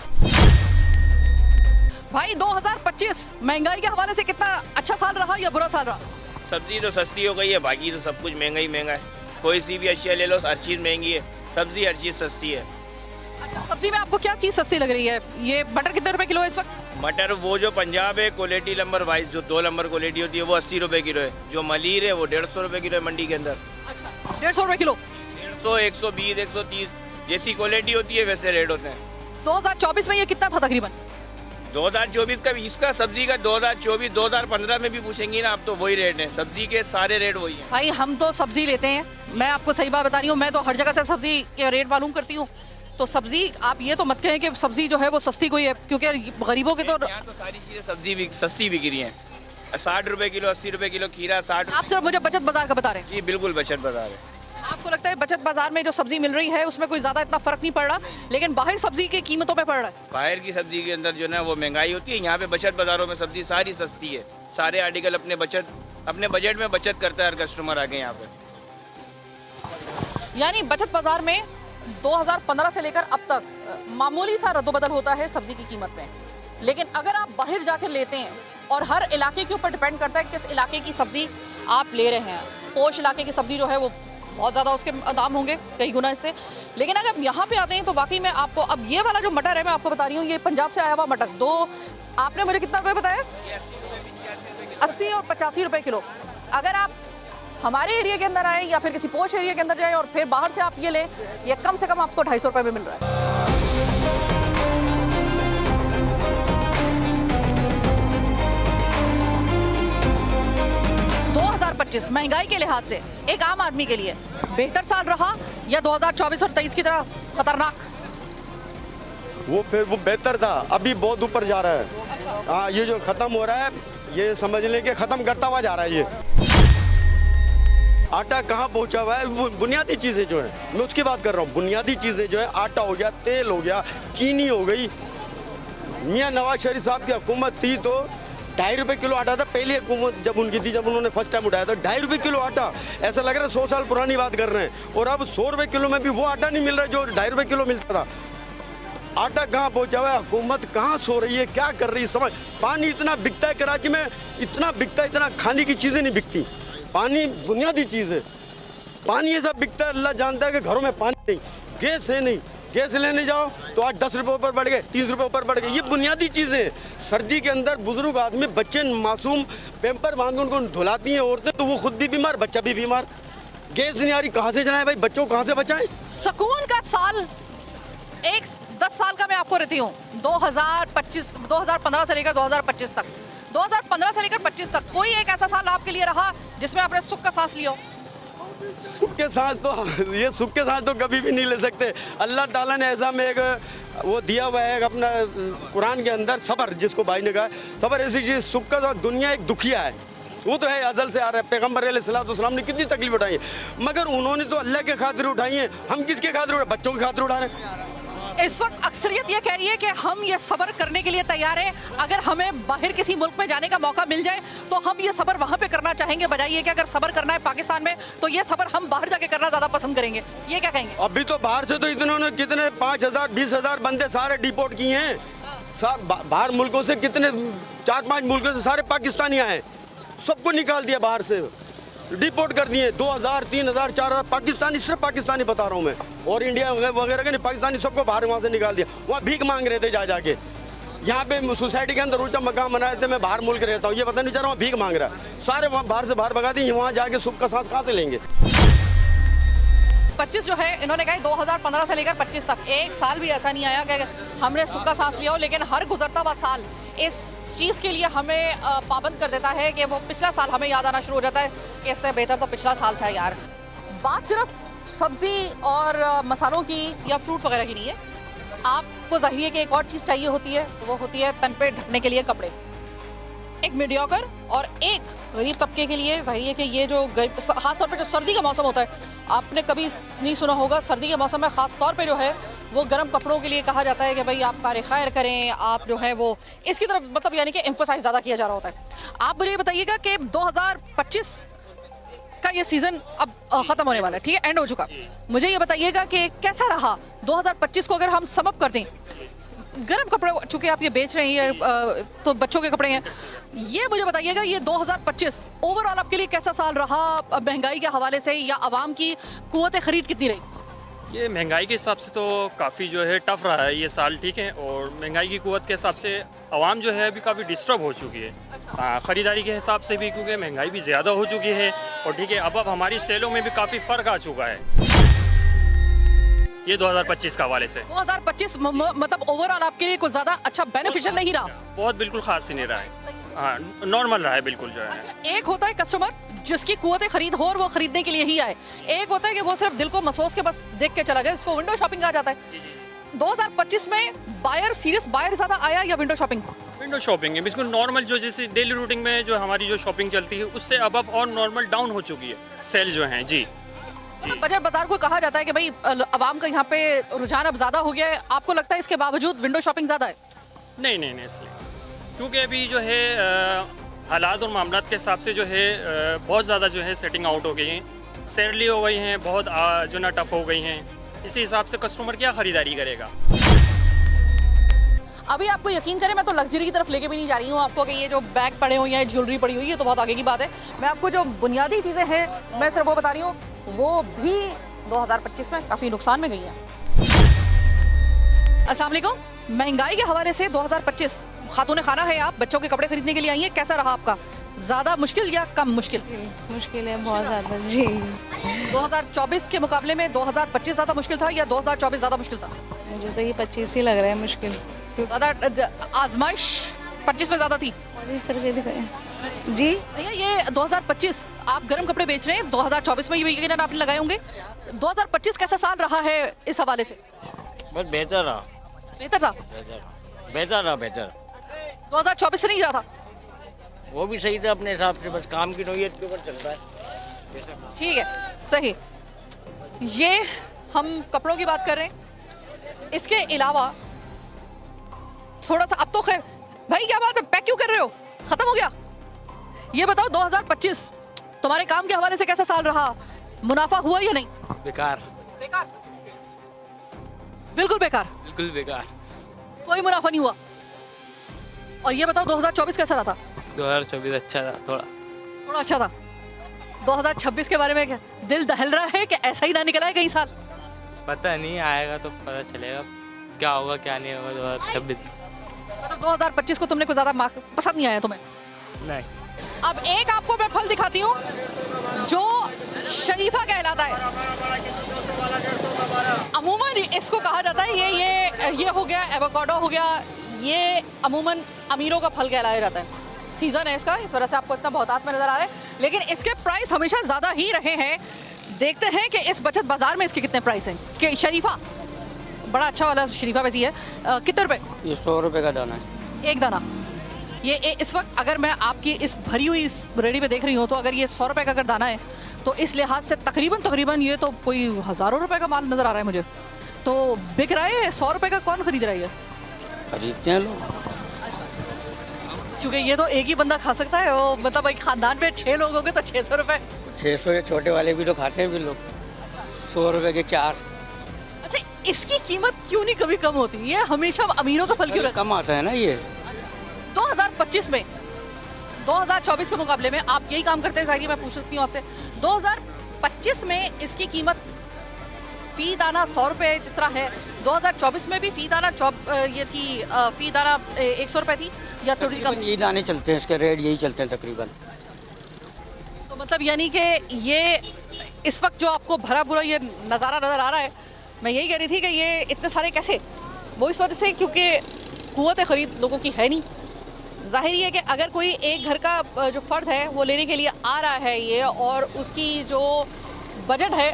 भाई 2025 महंगाई के हवाले से कितना अच्छा साल रहा या बुरा साल रहा? सब्जी तो सस्ती हो गई है, बाकी तो सब कुछ महंगा ही महंगा है। कोई सी भी अशिया ले लो, हर चीज़ महंगी है, सब्जी हर चीज़ सस्ती है। अच्छा, सब्जी में आपको क्या चीज़ सस्ती लग रही है? ये मटर कितने रुपए किलो है इस वक्त? मटर वो जो पंजाब है क्वालिटी नंबर वाइज, जो 2 नंबर क्वालिटी होती है वो 80 रुपये किलो है। जो मलीर है वो 150 रुपये किलो है मंडी के अंदर। अच्छा, 150 रुपये किलो। 150, 120, 130 जैसी क्वालिटी होती है वैसे रेट होते हैं। 2024 में ये कितना था तकरीबन? 2024 का भी, इसका सब्जी का 2024 2015 में भी पूछेंगी ना आप तो वही रेट है, सब्जी के सारे रेट वही हैं। भाई हम तो सब्जी लेते हैं, मैं आपको सही बात बता रही हूँ, मैं तो हर जगह से सब्जी के रेट मालूम करती हूँ। तो सब्जी आप ये तो मत कहें कि सब्जी जो है वो सस्ती कोई है, क्योंकि गरीबों के तो यहाँ तो सारी चीज़ें सब्जी भी सस्ती बिक रही हैं। 60 रुपए किलो, 80 रुपए किलो खीरा, 60। आप सिर्फ मुझे बचत बाजार का बता रहे हैं। जी बिल्कुल बचत बाजार है। आपको लगता है बचत बाजार में जो सब्जी मिल रही है उसमें कोई ज़्यादा इतना फर्क नहीं पड़ रहा, लेकिन बाहर सब्जी की कीमतों पे पड़ रहा है? बाहर की सब्जी के अंदर जो है वो महंगाई होती है, यहाँ पे बचत बाजारों में सब्जी सारी सस्ती है। सारे आर्टिकल अपने बजट में बचत करता है हर कस्टमर आके यहाँ पे। यानी बचत बाजार में 2015 से लेकर अब तक मामूली सा रद्दोबदल होता है सब्जी की कीमत में, लेकिन अगर आप बाहर जाकर लेते हैं और हर इलाके के ऊपर डिपेंड करता है किस इलाके की सब्जी आप ले रहे हैं। पोश इलाके की सब्जी जो है वो बहुत ज़्यादा उसके दाम होंगे कई गुना इससे, लेकिन अगर यहाँ पे आते हैं तो वाकई में आपको अब ये वाला जो मटर है मैं आपको बता रही हूँ, ये पंजाब से आया हुआ मटर, आपने मुझे कितना रुपये बताया? 80 और 85 रुपये किलो। अगर आप हमारे एरिया के अंदर आए या फिर किसी पोश एरिया के अंदर जाए और फिर बाहर से आप ये लें, ये कम से कम आपको 250 रुपये में मिल रहा है। 2025 महंगाई के लिहाज से एक आम आदमी के लिए बेहतर साल रहा या 2024 और 23 की तरह खतरनाक? वो बेहतर था, अभी बहुत ऊपर जा रहा है। हाँ, ये जो खत्म हो रहा है ये समझ लें कि खत्म करता हुआ जा रहा है। ये आटा कहाँ पहुँचा हुआ है? बुनियादी चीज़ें जो है, मैं उसकी बात कर रहा हूँ। बुनियादी चीज़ें जो है, आटा हो गया, तेल हो गया, चीनी हो गई। मियाँ नवाज शरीफ साहब की हुकूमत थी तो 2.5 रुपये किलो आटा था। पहली हुकूमत जब उनकी थी, जब उन्होंने फर्स्ट टाइम उठाया था 2.5 रुपये किलो आटा। ऐसा लग रहा है 100 साल पुरानी बात कर रहे हैं। और अब 100 रुपये किलो में भी वो आटा नहीं मिल रहा जो 2.5 रुपये किलो मिलता था। आटा कहाँ पहुँचा हुआ है? हुकूमत कहाँ सो रही है, क्या कर रही है समझ। पानी इतना बिकता है कराची में, इतना बिकता है, इतना खाने की चीज़ें नहीं बिकती। पानी बुनियादी चीज़ है, पानी ऐसा बिकता है, अल्लाह जानता है कि घरों में पानी नहीं, गैस है नहीं, गैस लेने जाओ तो आज 10 रुपये ऊपर बढ़ गए, 30 रुपये ऊपर बढ़ गए। ये बुनियादी चीज़ें हैं। सर्दी के अंदर बुजुर्ग आदमी, बच्चे मासूम पैम्पर बांध उनको धुलाती हैं औरतें, तो वो खुद भी बीमार, बच्चा भी बीमार। गैस नहीं आ रही, कहाँ से चलाएं भाई, बच्चों को कहाँ से बचाएं? सुकून का साल 10 साल का मैं आपको रहती हूँ, 2015 से लेकर 2025 तक, 2015 से लेकर 25 तक कोई एक ऐसा साल आपके लिए रहा जिसमें आपने सुख का सांस लिया? सुख के सांस तो ये सुख के सांस तो कभी भी नहीं ले सकते। अल्लाह ताला ने ऐसा में एक वो दिया हुआ है अपना कुरान के अंदर, सब्र, जिसको भाई ने कहा सब्र ऐसी चीज़, सुख का दुनिया एक दुखिया है, वो तो है अज़ल से आ रहा है। पैगम्बर अलैहिस्सलाम ने कितनी तकलीफ उठाई है, मगर उन्होंने तो अल्लाह के खातिर उठाई है। हम किसके खातिर उठा? बच्चों के खातिर उठा रहे हैं। इस वक्त अक्सरियत ये कह रही है कि हम ये सब्र करने के लिए तैयार हैं। अगर हमें बाहर किसी मुल्क में जाने का मौका मिल जाए तो हम ये सब्र वहाँ पे करना चाहेंगे, बजाय ये कि अगर सब्र करना है पाकिस्तान में तो ये सब्र हम बाहर जाके करना ज़्यादा पसंद करेंगे। ये क्या कहेंगे? अभी तो बाहर से तो इन्होंने कितने 5,000 20,000 बंदे सारे डिपोर्ट किए हैं। बाहर मुल्कों से कितने 4-5 मुल्कों से सारे पाकिस्तानी आए, सबको निकाल दिया बाहर से, डिपोर्ट कर दिए। 2,000 3,000 4,000 पाकिस्तानी, सिर्फ पाकिस्तानी बता रहा हूँ मैं, और इंडिया वगैरह के नहीं, पाकिस्तानी सबको बाहर वहाँ से निकाल दिया। वहाँ भीख मांग रहे थे जा जाके। यहाँ पे सोसाइटी के अंदर ऊंचा मकान बना रहे थे, मैं बाहर मुल्क रहता हूँ, ये पता नहीं चल रहा, वहाँ भीख मांग रहा है। सारे वहाँ बाहर से बाहर भगा दिए, वहाँ जाके सुख का सांस कहाँ से लेंगे? 25 जो है इन्होंने कहा 2015 से लेकर 25 तक एक साल भी ऐसा नहीं आया कि हमने सुख का सांस लिया हो, लेकिन हर गुजरता हुआ साल इस चीज़ के लिए हमें पाबंद कर देता है कि वो पिछला साल हमें याद आना शुरू हो जाता है कि इससे बेहतर तो पिछला साल था यार। बात सिर्फ सब्ज़ी और मसालों की या फ्रूट वगैरह की नहीं है, आपको ज़ाहिर है कि एक और चीज़ चाहिए होती है, वो होती है तन पे ढकने के लिए कपड़े। एक मीडियोकर और एक गरीब तबके के लिए ज़ाहिर है कि ये जो ख़ास तौर पे जो सर्दी का मौसम होता है, आपने कभी नहीं सुना होगा, सर्दी के मौसम में ख़ास तौर पे जो है वो गर्म कपड़ों के लिए कहा जाता है कि भाई आप कार खैर करें, आप जो है वो इसकी तरफ मतलब यानी कि एम्फोसाइज ज़्यादा किया जा रहा होता है। आप मुझे ये बताइएगा कि 2025 का ये सीज़न अब ख़त्म होने वाला है, ठीक है, एंड हो चुका। मुझे ये बताइएगा कि कैसा रहा 2025 को, अगर हम सम अप कर दें। गर्म कपड़े चूँकि आप ये बेच रहे हैं, ये तो बच्चों के कपड़े हैं, ये मुझे बताइएगा ये 2025 ओवरऑल आपके लिए कैसा साल रहा महंगाई के हवाले से, या आवाम की कुव्वत ख़रीद कितनी रही? ये महंगाई के हिसाब से तो काफ़ी जो है टफ रहा है ये साल, ठीक है, और महंगाई की कुव्वत के हिसाब से आवाम जो है अभी काफ़ी डिस्टर्ब हो चुकी है ख़रीदारी के हिसाब से भी, क्योंकि महंगाई भी ज़्यादा हो चुकी है। और ठीक है, अब हमारी सेलों में भी काफ़ी फ़र्क आ चुका है। ये 2025 का हवाले से 2025 मतलब ओवरऑल आपके लिए कुछ ज्यादा अच्छा बेनिफिशियल नहीं रहा। बहुत बिल्कुल खास ही नहीं रहा है, हाँ नॉर्मल रहा है बिल्कुल जो है। एक होता है कस्टमर जिसकी कुव्वत खरीद हो और वो खरीदने के लिए ही आए, एक होता है कि वो सिर्फ दिल को मसोस के बस देख के चला जाए, इसको विंडो शॉपिंग कहा जाता है। 2025 में बायर सीरियस बायर ज्यादा आया या विंडो शॉपिंग? विंडो शॉपिंग है बिल्कुल नॉर्मल, जो जैसे डेली रूटीन में जो हमारी जो शॉपिंग चलती है उससे अबव और नॉर्मल डाउन हो चुकी है सेल जो है जी। मतलब बजट बाजार को कहा जाता है कि भाई आवाम का यहाँ पे रुझान अब ज्यादा हो गया है, आपको लगता है इसके बावजूद विंडो शॉपिंग ज्यादा है? नहीं इसलिए क्योंकि अभी जो है हालात और मामलात के हिसाब से जो है बहुत ज़्यादा जो है सेटिंग आउट हो गई हैं, सैलरी हो गई हैं, बहुत जो ना टफ हो गई हैं, इसी हिसाब से कस्टमर क्या ख़रीदारी करेगा। अभी आपको यकीन करें मैं तो लग्जरी की तरफ लेके भी नहीं जा रही हूँ आपको कि ये जो बैग पड़े हुए हैं, ज्वेलरी पड़ी हुई है, तो बहुत आगे की बात है। मैं आपको जो बुनियादी चीज़ें हैं मैं सिर्फ वो बता रही हूँ, वो भी 2025 में काफ़ी नुकसान में गई है। अस्सलाम वालेकुम। महंगाई के हवाले से 2025 खातून खाना है आप, बच्चों के कपड़े खरीदने के लिए आई हैं, कैसा रहा आपका? ज़्यादा मुश्किल या कम मुश्किल? मुश्किल है बहुत ज़्यादा जी। 2024 के मुकाबले में 2025 ज़्यादा मुश्किल था या 2024 ज़्यादा मुश्किल था? मुझे तो ये 25 ही लग रहा है मुश्किल। ज़्यादा आजमाइश 25 में ज़्यादा थी इस तरह से दिखाएं जी। भैया ये 2025 आप गर्म कपड़े बेच रहे हैं, 2024 में ये यकीनन आपने लगाए होंगे, 2025 कैसा साल रहा है इस हवाले से? बस बेहतर रहा। बेहतर था? बेहतर रहा बेहतर। 2024 से नहीं रहा था? वो भी सही था अपने हिसाब से, बस काम की नौयत के ऊपर चलता है। ठीक है, सही। ये हम कपड़ों की बात कर रहे हैं, इसके अलावा थोड़ा सा, अब तो खैर भाई क्या बात है, पैक क्यों कर रहे हो, खत्म हो गया? ये बताओ 2025 तुम्हारे काम के हवाले से कैसा साल रहा? मुनाफा हुआ या नहीं? बेकार। बेकार, बिल्कुल बेकार, बिल्कुल बेकार, कोई मुनाफा नहीं हुआ। और ये बताओ 2024 कैसा रहा था? 2024 अच्छा था, थोड़ा अच्छा था। 2026 के बारे में क्या दिल दहल रहा है कि ऐसा ही ना निकला है कहीं साल? पता नहीं, आएगा तो पता चलेगा क्या होगा क्या नहीं होगा 2026। मतलब 2025 को तुमने कुछ ज्यादा पसंद नहीं आया तुम्हें? नहीं। अब एक आपको मैं फल दिखाती हूँ जो शरीफा कहलाता है। अमूमन इसको कहा जाता है ये हो गया एवोकाडो हो गया, ये अमूमन अमीरों का फल कहलाया जाता है। सीजन है इसका, इस वजह से आपको इतना बहुतात में नजर आ रहा है, लेकिन इसके प्राइस हमेशा ज्यादा ही रहे हैं। देखते हैं कि इस बचत बाजार में इसके कितने प्राइस हैं। कि शरीफा बड़ा अच्छा वाला शरीफा वैसी है, कितने रुपए? ये 100 रुपये का दाना है, एक दाना। ये इस वक्त अगर मैं आपकी इस भरी हुई इस रेडी पे देख रही हूँ तो अगर ये 100 रुपये का अगर दाना है तो इस लिहाज से तकरीबन ये तो कोई हज़ारों रुपए का माल नज़र आ रहा है मुझे। तो बिक रहा है 100 रुपये का, कौन खरीद रहा है? खरीदते हैं लोग, क्योंकि ये तो एक ही बंदा खा सकता है, वो मतलब एक खानदान में 6 लोग होंगे तो 600 रुपये। 600 के छोटे वाले भी तो खाते हैं भी लोग, 100 रुपये के 4। अच्छा, इसकी कीमत क्यों नहीं कभी कम होती? ये हमेशा अमीरों का फल क्यों रहता? कम आता है ना ये। 2025 में 2024 के मुकाबले में आप यही काम करते हैं, जाहिर मैं पूछ सकती हूँ आपसे, 2025 में इसकी कीमत फी दाना 100 रुपये जिस तरह है, 2024 में भी फी दाना ये थी फी दाना 100 रुपये थी या थोड़ी कम? यही दाने चलते हैं, इसके रेट यही चलते हैं तकरीबन। तो मतलब यानी कि ये इस वक्त जो आपको भरा पूरा ये नज़ारा नज़र आ रहा है, मैं यही कह रही थी कि ये इतने सारे कैसे? वो इस वजह से क्योंकि कुव्वत ख़रीद लोगों की है नहीं। जाहिर है कि अगर कोई एक घर का जो फ़र्द है वो लेने के लिए आ रहा है ये, और उसकी जो बजट है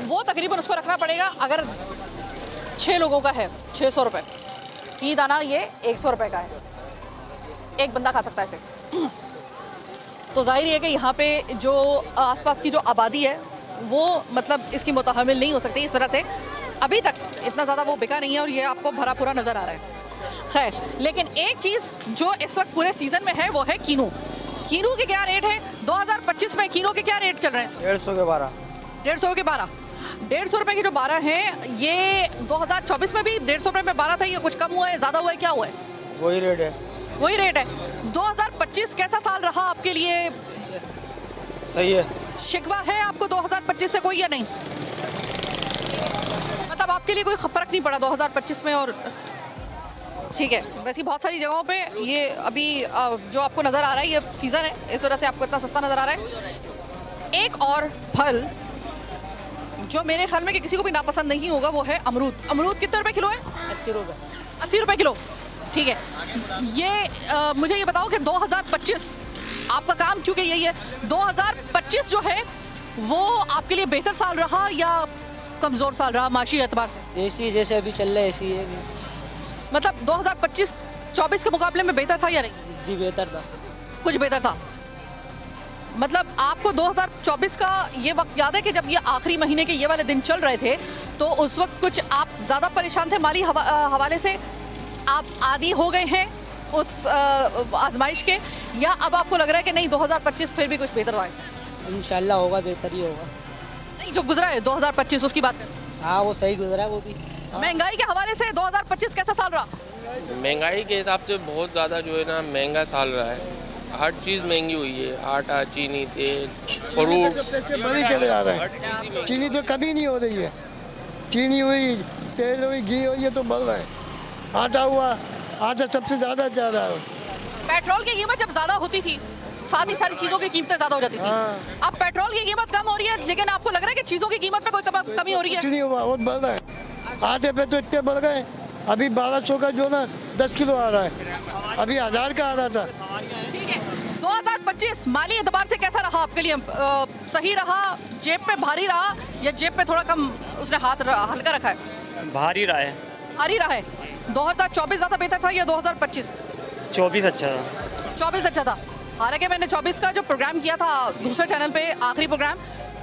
वो तकरीबन उसको रखना पड़ेगा, अगर 6 लोगों का है 600 रुपये फी दाना, ये 100 रुपये का है, एक बंदा खा सकता है इसे। तो जाहिर है कि यहाँ पे जो आसपास की जो आबादी है वो मतलब इसकी मुतहमिल नहीं हो सकती, इस वजह से अभी तक इतना ज़्यादा वो बिका नहीं है और ये आपको भरा पूरा नज़र आ रहा है। खैर, लेकिन एक चीज़ जो इस वक्त पूरे सीज़न में है वो है कीनू। कीनू के क्या रेट है 2025 में? कीनू के क्या रेट चल रहे हैं? 150 के 12। 150 के 12। 150 रुपये के जो 12 हैं, ये 2024 में भी 150 रुपये में 12 था, ये कुछ कम हुआ है, ज़्यादा हुआ है, क्या हुआ है? वही रेट है। वही रेट है। 2025 कैसा साल रहा आपके लिए? सही है। शिकवा है आपको 2025 से कोई या नहीं? मतलब आपके लिए कोई फर्क नहीं पड़ा 2025 में? और ठीक है, वैसे बहुत सारी जगहों पे ये अभी जो आपको नज़र आ रहा है ये सीज़न है, इस वजह से आपको इतना सस्ता नज़र आ रहा है। एक और फल जो मेरे ख्याल में कि किसी को भी नापसंद नहीं होगा वो है अमरूद। अमरूद कितने रुपए किलो है? 80 रुपये। 80 रुपए किलो, ठीक है। ये मुझे ये बताओ कि 2025 आपका काम चूँकि यही है, 2025 जो है वो आपके लिए बेहतर साल रहा या कमज़ोर साल रहा माशी एतबार से? ऐसी जैसे अभी चल रहा है ऐसी है। मतलब 2025-24 के मुकाबले में बेहतर था या नहीं? जी बेहतर था, कुछ बेहतर था। मतलब आपको 2024 का ये वक्त याद है कि जब ये आखिरी महीने के ये वाले दिन चल रहे थे तो उस वक्त कुछ आप ज़्यादा परेशान थे माली हवाले से, आप आदी हो गए हैं उस आजमाइश के, या अब आपको लग रहा है कि नहीं 2025 फिर भी कुछ बेहतर रहा है? इंशाल्लाह होगा, बेहतर ही होगा। नहीं, जो गुजरा है 2025 उसकी बात करें। हाँ वो सही गुजरा है वो भी। महंगाई के हवाले से 2025 कैसा साल रहा? महंगाई के हिसाब से बहुत ज़्यादा जो है ना महंगा साल रहा है। हर चीज़ महंगी हुई है, आटा, चीनी, तेल, फ्रूट्स बढ़ी चले जा रहे हैं। चीनी तो कभी नहीं हो रही है, चीनी हुई, तेल हुई, घी हुई, ये तो बढ़ रहा है। आटा हुआ, आटा सबसे ज़्यादा जा रहा है। पेट्रोल की कीमत जब ज़्यादा होती थी साथ ही सारी चीज़ों की कीमतें ज़्यादा हो जाती थी। अब पेट्रोल की कीमत कम हो रही है लेकिन आपको लग रहा है कि चीज़ों की कीमत में कोई कमी हो रही है? कुछ नहीं हुआ, बहुत बढ़ रहा है। आटे पे तो इतने बढ़ गए, अभी 1200 का जो ना 10 किलो आ रहा है, अभी 1000 का आ रहा था। ठीक है, 2025 माली एतबार से कैसा रहा आपके लिए? सही रहा, जेब पे भारी रहा या जेब पे थोड़ा कम उसने हाथ हल्का रखा है? भारी रहा है। भारी रहा है। 2024 ज़्यादा बेहतर था या 2025? 24 अच्छा था। 24 अच्छा था। हालांकि मैंने 24 का जो प्रोग्राम किया था दूसरे चैनल पे, आखिरी प्रोग्राम,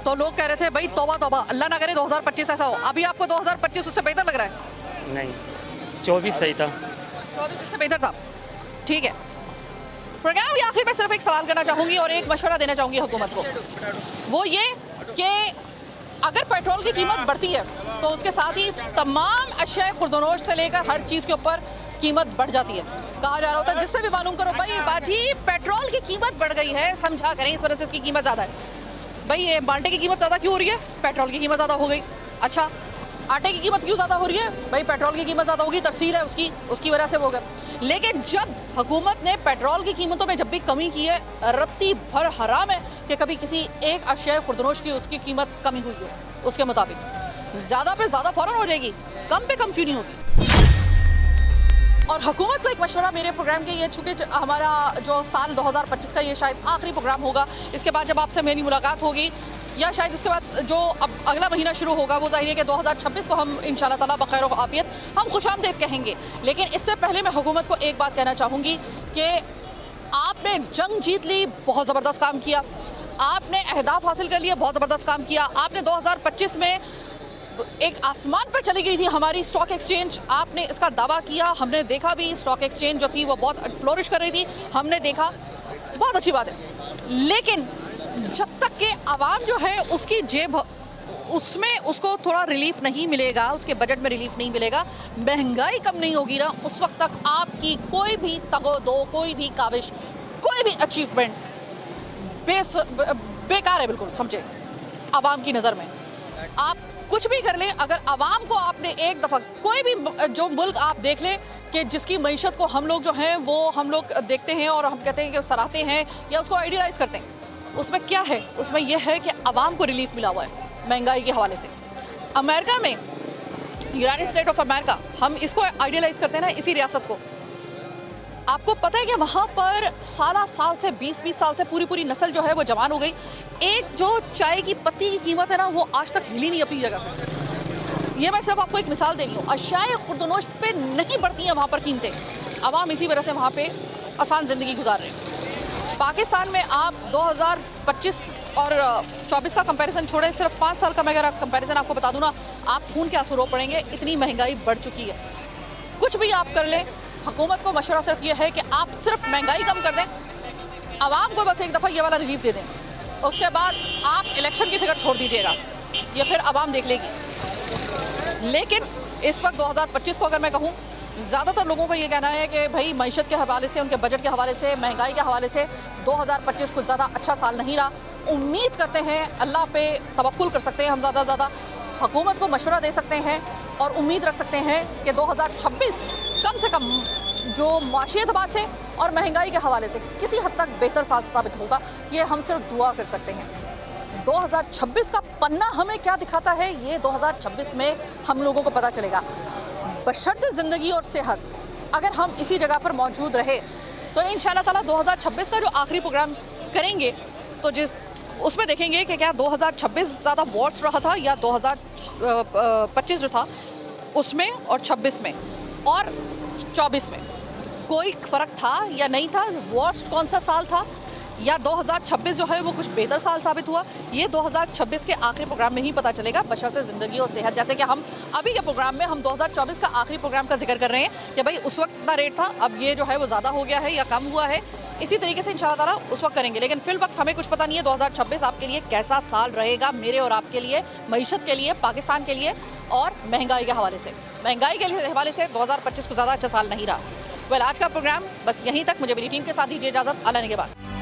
तो लोग कह रहे थे भाई तौबा तौबा, अल्लाह ना करे 2025 ऐसा हो। अभी आपको 2025 उससे बेहतर लग रहा है? नहीं, 24 सही था। 24 इससे बेहतर था, ठीक है। प्रोग्राम के आखिर में सिर्फ एक सवाल करना चाहूँगी और एक मशवरा देना चाहूँगी हुकूमत को, वो ये कि अगर पेट्रोल की कीमत बढ़ती है तो उसके साथ ही तमाम अशिया खुर्दनोश से लेकर हर चीज़ के ऊपर कीमत बढ़ जाती है। कहा जा रहा होता है जिससे भी मालूम करो भाई बाजी पेट्रोल की कीमत बढ़ गई है, समझा करें इस वजह से इसकी कीमत ज़्यादा है। भाई ये बाल्टे की कीमत ज़्यादा क्यों हो रही है? पेट्रोल की कीमत ज़्यादा हो गई। अच्छा, आटे की कीमत क्यों ज़्यादा हो रही है? भाई पेट्रोल की कीमत ज़्यादा होगी, तरसील है उसकी वजह से वो गया। लेकिन जब हुकूमत ने पेट्रोल की कीमतों में जब भी कमी की है, रत्ती भर हराम है कि कभी किसी एक अशिया खुर्दनोश की उसकी कीमत कमी हुई हो उसके मुताबिक। ज़्यादा पे ज़्यादा फ़ौरन हो जाएगी, कम पे कम क्यों नहीं होती? और हुकूमत को एक मशवरा मेरे प्रोग्राम के ये, चूँकि हमारा जो साल 2025 का ये शायद आखिरी प्रोग्राम होगा, इसके बाद जब आपसे मेरी मुलाकात होगी या शायद इसके बाद जो अब अगला महीना शुरू होगा वो जाहिर है कि 2026 को हम इंशाल्लाह ताला बखैर व आफियत हम खुशामदीद कहेंगे। लेकिन इससे पहले मैं हुकूमत को एक बात कहना चाहूँगी कि आपने जंग जीत ली, बहुत ज़बरदस्त काम किया, आपने अहदाफ हासिल कर लिए, बहुत ज़बरदस्त काम किया। आपने 2025 में एक आसमान पर चली गई थी हमारी स्टॉक एक्सचेंज, आपने इसका दावा किया, हमने देखा भी स्टॉक एक्सचेंज जो थी वो बहुत फ्लोरिश कर रही थी, हमने देखा, बहुत अच्छी बात है। लेकिन जब तक कि आवाम जो है उसकी जेब उसमें उसको थोड़ा रिलीफ नहीं मिलेगा, उसके बजट में रिलीफ नहीं मिलेगा, महंगाई कम नहीं होगी ना, उस वक्त तक आपकी कोई भी तगो-दो, कोई भी काविश, कोई भी अचीवमेंट बेकार है, बिल्कुल समझे। आवाम की नज़र में आप कुछ भी कर लें, अगर आवाम को आपने एक दफ़ा कोई भी जो मुल्क आप देख लें कि जिसकी मईशत को हम लोग जो हैं वो हम लोग देखते हैं और हम कहते हैं कि सराहते हैं या उसको आइडियलाइज़ करते हैं, उसमें क्या है? उसमें यह है कि आवाम को रिलीफ मिला हुआ है महंगाई के हवाले से। अमेरिका में, यूनाइटेड स्टेट ऑफ अमेरिका, हम इसको आइडियलाइज़ करते हैं ना, इसी रियासत को। आपको पता है कि वहाँ पर साल से 20-20 साल से पूरी नस्ल जो है वो जवान हो गई। एक जो चाय की पत्ती की कीमत है ना वो आज तक हिली नहीं अपनी जगह से। ये मैं सिर्फ आपको एक मिसाल दे रही हूँ। अशियाए खुर्दनोश पे नहीं बढ़ती हैं वहाँ पर कीमतें, आवाम इसी वजह से वहाँ पे आसान ज़िंदगी गुजार रहे हैं। पाकिस्तान में आप 2025 और 24 का कंपैरिजन छोड़ें, सिर्फ 5 साल का मैं अगर कंपैरिजन आपको बता दूँ ना, आप खून के आंसू रो पड़ेंगे, इतनी महंगाई बढ़ चुकी है। कुछ भी आप कर लें, हुकूमत को मशवरा सिर्फ ये है कि आप सिर्फ महंगाई कम कर दें, आवाम को बस एक दफ़ा ये वाला रिलीफ दे दें, उसके बाद आप इलेक्शन की फिक्र छोड़ दीजिएगा, ये फिर आवाम देख लेगी। लेकिन इस वक्त 2025 को अगर मैं कहूँ, ज़्यादातर लोगों का ये कहना है कि भाई मईशत के हवाले से, उनके बजट के हवाले से, महंगाई के हवाले से 2025 कुछ ज़्यादा अच्छा साल नहीं रहा। उम्मीद करते हैं, अल्लाह पे तवक्कुल कर सकते हैं हम ज़्यादा हुकूमत को मशवरा दे सकते हैं और उम्मीद रख सकते हैं कि 2026 कम से कम जो माशी एतबार से और महंगाई के हवाले से किसी हद तक बेहतर साल साबित होगा। ये हम सिर्फ दुआ कर सकते हैं। 2026 का पन्ना हमें क्या दिखाता है, ये 2026 में हम लोगों को पता चलेगा। बशर्ते ज़िंदगी और सेहत, अगर हम इसी जगह पर मौजूद रहे तो इंशाल्लाह ताला 2026 का जो आखिरी प्रोग्राम करेंगे तो उसमें देखेंगे कि क्या 2026 ज़्यादा वर्स्ट रहा था या 2025 जो था उसमें और 26 में और 24 में कोई फ़र्क था या नहीं था, वर्स्ट कौन सा साल था या 2026 जो है वो कुछ बेहतर साल साबित हुआ, ये 2026 के आखिरी प्रोग्राम में ही पता चलेगा बशर्ते ज़िंदगी और सेहत। जैसे कि हम अभी के प्रोग्राम में हम 2024 का आखिरी प्रोग्राम का जिक्र कर रहे हैं कि भाई उस वक्त इतना रेट था, अब ये जो है वो ज़्यादा हो गया है या कम हुआ है, इसी तरीके से इंशाल्लाह ताला उस वक्त करेंगे। लेकिन फिल वक्त हमें कुछ पता नहीं है 2026 आपके लिए कैसा साल रहेगा, मेरे और आपके लिए, मईशत के लिए, पाकिस्तान के लिए और महंगाई के हवाले से। महंगाई के हवाले से 2025 को ज़्यादा अच्छा साल नहीं रहा। वेल, आज का प्रोग्राम बस यहीं तक। मुझे मेरी टीम के साथ दीजिए इजाज़त। अल्लाह ने के बाद।